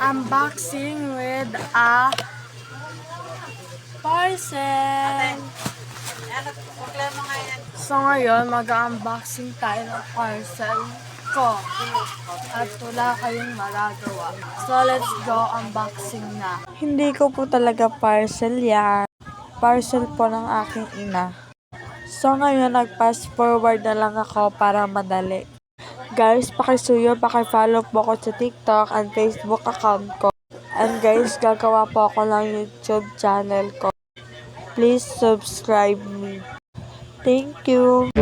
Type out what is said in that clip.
unboxing with a parcel. So ngayon, mag-unboxing tayo ng parcel ko. At wala kayong magagawa. So let's go, unboxing na. Hindi ko po talaga parcel yan. Parcel po ng aking ina. So ngayon, nag-fast forward na lang ako para madali. Guys, pakisuyo, pakifollow po ako sa TikTok and Facebook account ko. And guys, gagawa po ako ng YouTube channel ko. Please subscribe me. Thank you.